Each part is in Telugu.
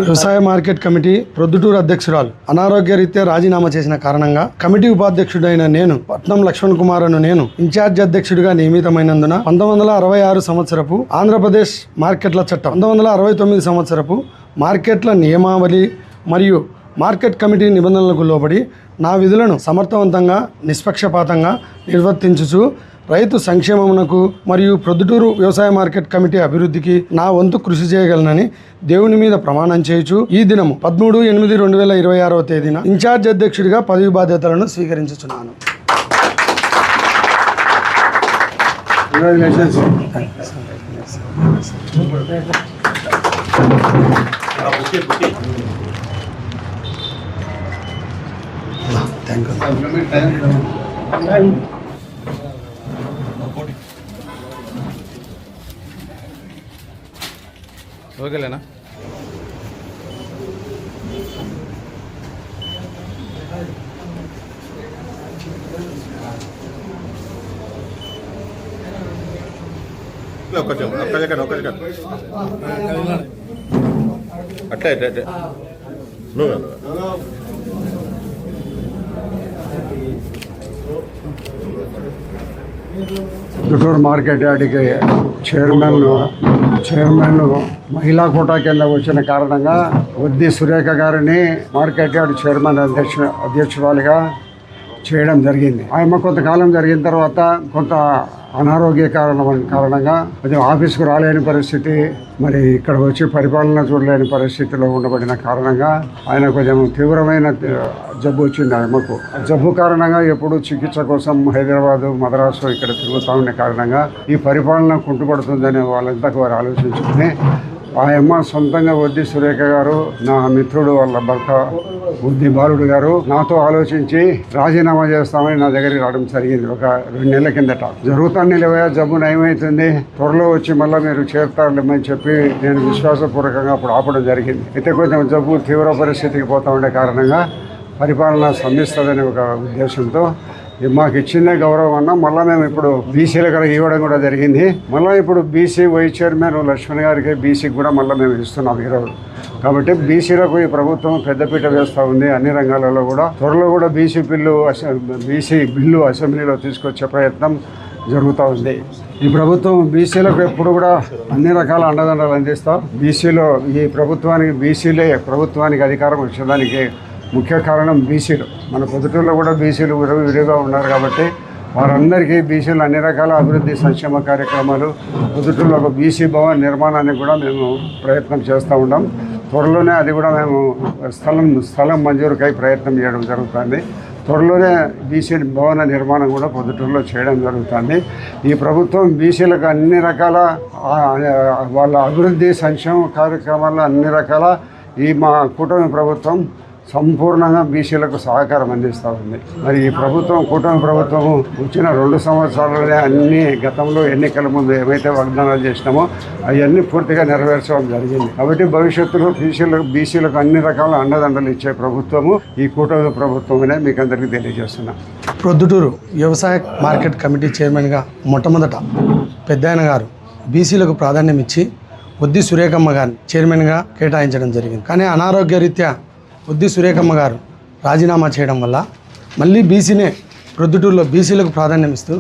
వ్యవసాయ మార్కెట్ కమిటీ ప్రొద్దుటూరు అధ్యక్షురాలు అనారోగ్య రీత్యా రాజీనామా చేసిన కారణంగా కమిటీ ఉపాధ్యక్షుడైన నేను పట్నం లక్ష్మణ్ కుమార్ అను నేను ఇన్ఛార్జ్ అధ్యక్షుడిగా నియమితమైనందున 1966 సంవత్సరపు ఆంధ్రప్రదేశ్ మార్కెట్ల చట్టం 1969 సంవత్సరపు మార్కెట్ల నియమావళి మరియు మార్కెట్ కమిటీ నిబంధనలకు లోబడి నా విధులను సమర్థవంతంగా నిష్పక్షపాతంగా నిర్వర్తించుచు రైతు సంక్షేమమునకు మరియు ప్రొద్దుటూరు వ్యవసాయ మార్కెట్ కమిటీ అభివృద్ధికి నా వంతు కృషి చేయగలనని దేవుని మీద ప్రమాణం చేయుచు ఈ దినము 13/8/2026 తేదీన ఇన్ఛార్జ్ అధ్యక్షుడిగా పదవి బాధ్యతలను స్వీకరించుచున్నాను. ఓకేలేనా? ఒక్క సెకండ్ అట్లా నువ్వు ప్రొద్దుటూరు మార్కెట్ యార్డ్కి చైర్మన్ మహిళా కోటా కింద వచ్చిన కారణంగా వద్ది సురేఖ గారిని మార్కెట్ యార్డ్ చైర్మన్ అధ్యక్షురాలిగా చేయడం జరిగింది. ఆమె కొంతకాలం జరిగిన తర్వాత కొంత అనారోగ్య కారణంగా కొంచెం ఆఫీస్కు రాలేని పరిస్థితి, మరి ఇక్కడ వచ్చి పరిపాలన చూడలేని పరిస్థితిలో ఉండబడిన కారణంగా ఆయన కొంచెం తీవ్రమైన జబ్బు వచ్చింది. ఆమెకు జబ్బు కారణంగా ఎప్పుడు చికిత్స కోసం హైదరాబాదు మద్రాసు ఇక్కడ తిరుగుతూ ఉండే కారణంగా ఈ పరిపాలన కుంటుపడుతుందని వాళ్ళంతకు వారు ఆలోచించుకుని ఆ అమ్మ సొంతంగా వద్ది సురేఖ గారు, నా మిత్రుడు వాళ్ళ భర్త వద్ది బాలుడు గారు నాతో ఆలోచించి రాజీనామా చేస్తామని నా దగ్గరికి రావడం జరిగింది. ఒక 2 నెలల కిందట జరుగుతాను నిలవయా, జబ్బు నయమవుతుంది, త్వరలో వచ్చి మళ్ళీ మీరు చేరుతారులేమని చెప్పి నేను విశ్వాసపూర్వకంగా అప్పుడు ఆపడం జరిగింది. అయితే కొంచెం జబ్బు తీవ్ర పరిస్థితికి పోతా ఉండే కారణంగా పరిపాలన స్పందిస్తుందనే ఒక ఉద్దేశంతో మాకు ఇచ్చిందే గౌరవం అన్నా మళ్ళీ మేము ఇప్పుడు బీసీలకు ఇవ్వడం కూడా జరిగింది. మళ్ళీ ఇప్పుడు బీసీ వైస్ చైర్మన్ లక్ష్మణ్ గారికి బీసీకి కూడా మళ్ళీ మేము ఇస్తున్నాం ఈరోజు. కాబట్టి బీసీలకు ఈ ప్రభుత్వం పెద్దపీట వేస్తూ ఉంది. అన్ని రంగాలలో కూడా త్వరలో కూడా బీసీ బిల్లు అసెంబ్లీలో తీసుకొచ్చే ప్రయత్నం జరుగుతూ ఉంది. ఈ ప్రభుత్వం బీసీలకు ఎప్పుడు కూడా అన్ని రకాల అండదండలు అందిస్తాం. బీసీలో ఈ బీసీలే ప్రభుత్వానికి అధికారం వచ్చేదానికి ముఖ్య కారణం బీసీలు. మన పొద్దుటూరులో కూడా బీసీలు విడిగా ఉన్నారు కాబట్టి వారందరికీ బీసీలు అన్ని రకాల అభివృద్ధి సంక్షేమ కార్యక్రమాలు, పొద్దుటూరులో ఒక బీసీ భవన్ నిర్మాణానికి కూడా మేము ప్రయత్నం చేస్తూ ఉన్నాం. త్వరలోనే అది కూడా మేము స్థలం మంజూరుకై ప్రయత్నం చేయడం జరుగుతుంది. త్వరలోనే బీసీ భవన నిర్మాణం కూడా పొద్దుటూరులో చేయడం జరుగుతుంది. ఈ ప్రభుత్వం బీసీలకు అన్ని రకాల వాళ్ళ అభివృద్ధి సంక్షేమ కార్యక్రమాల్లో అన్ని రకాల మా కూటమి ప్రభుత్వం సంపూర్ణంగా బీసీలకు సహకారం అందిస్తూ ఉంది. మరి ఈ కూటమి ప్రభుత్వం వచ్చిన 2 సంవత్సరాలనే అన్ని గతంలో ఎన్నికల ముందు ఏమైతే వాగ్దానాలు చేసినామో అవన్నీ పూర్తిగా నెరవేర్చడం జరిగింది. కాబట్టి భవిష్యత్తులో బీసీలకు అన్ని రకాల అండదండలు ఇచ్చే ప్రభుత్వము ఈ కూటమి ప్రభుత్వమనే మీకు అందరికీ తెలియజేస్తున్నాం. ప్రొద్దుటూరు వ్యవసాయ మార్కెట్ కమిటీ చైర్మన్గా మొట్టమొదట పెద్దాయన గారు బీసీలకు ప్రాధాన్యం ఇచ్చి వద్ది సురేఖమ్మ గారిని చైర్మన్గా కేటాయించడం జరిగింది. కానీ అనారోగ్య రీత్యా వద్ది సురేఖమ్మ గారు రాజీనామా చేయడం వల్ల మళ్ళీ ప్రొద్దుటూరులో బీసీలకు ప్రాధాన్యం ఇస్తూ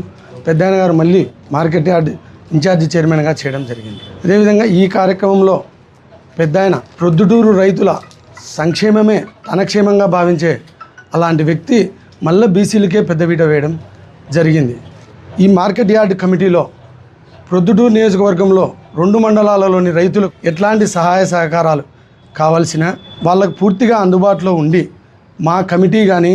పెద్దాయన గారు మళ్ళీ మార్కెట్ యార్డ్ ఇన్ఛార్జి చైర్మన్గా చేయడం జరిగింది. అదేవిధంగా ఈ కార్యక్రమంలో పెద్దాయన ప్రొద్దుటూరు రైతుల సంక్షేమమే తన క్షేమంగా భావించే అలాంటి వ్యక్తి మళ్ళీ బీసీలకే పెద్దపీట వేయడం జరిగింది. ఈ మార్కెట్ యార్డ్ కమిటీలో ప్రొద్దుటూరు నియోజకవర్గంలో 2 మండలాలలోని రైతులకు ఎట్లాంటి సహాయ సహకారాలు కావాల్సిన వాళ్ళకు పూర్తిగా అందుబాటులో ఉండి మా కమిటీ కానీ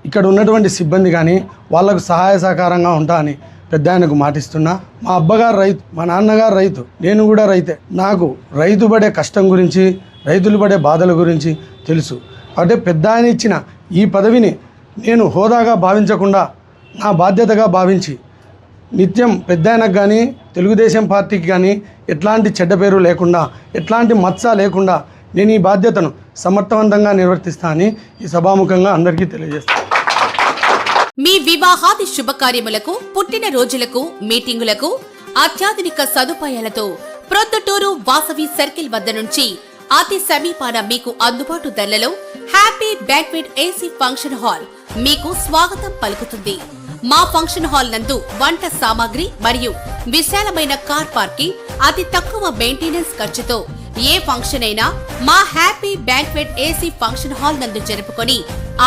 ఇక్కడ ఉన్నటువంటి సిబ్బంది కానీ వాళ్ళకు సహాయ సహకారంగా ఉంటా అని పెద్దాయనకు మాటిస్తున్నా. మా అబ్బగారు రైతు, మా నాన్నగారు రైతు, నేను కూడా రైతే. నాకు రైతు పడే కష్టం గురించి, రైతులు పడే బాధల గురించి తెలుసు. అంటే పెద్దాయన ఇచ్చిన ఈ పదవిని నేను హోదాగా భావించకుండా నా బాధ్యతగా భావించి నిత్యం పెద్దాయనకు కానీ తెలుగుదేశం పార్టీకి కానీ ఎట్లాంటి చెడ్డ పేరు లేకుండా, ఎట్లాంటి మచ్చ లేకుండా నేను ఈ బాధ్యతను సమర్థవంతంగా నిర్వర్తిస్తా అని ఈ సభాముఖంగా అందరికీ తెలియజేస్తాను. మీ వివాహాది శుభకార్యములకు, పుట్టిన రోజులకు, మీటింగులకు అత్యాధునిక సదుపాయాలతో ప్రొద్దుటూరు వాసవి సర్కిల్ వద్ద నుంచి అతి సమీపాన మీకు అందుబాటు ధరలలో happy banquet AC function hall మీకు స్వాగతం పలుకుతుంది. మా ఫంక్షన్ హాల్ నందు వంట సామాగ్రి మరియు విశాలమైన కార్ పార్కింగ్, అతి తక్కువ మెయింటెనెన్స్ ఖర్చుతో ఏ ఫంక్షన్ అయినా మా happy banquet AC function hall నందు జరుపుకొని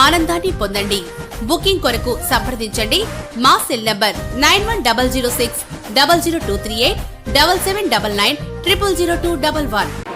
ఆనందాన్ని పొందండి. బుకింగ్ కొరకు సంప్రదించండి. మా సెల్ నంబర్ 9100600238 7799 000211.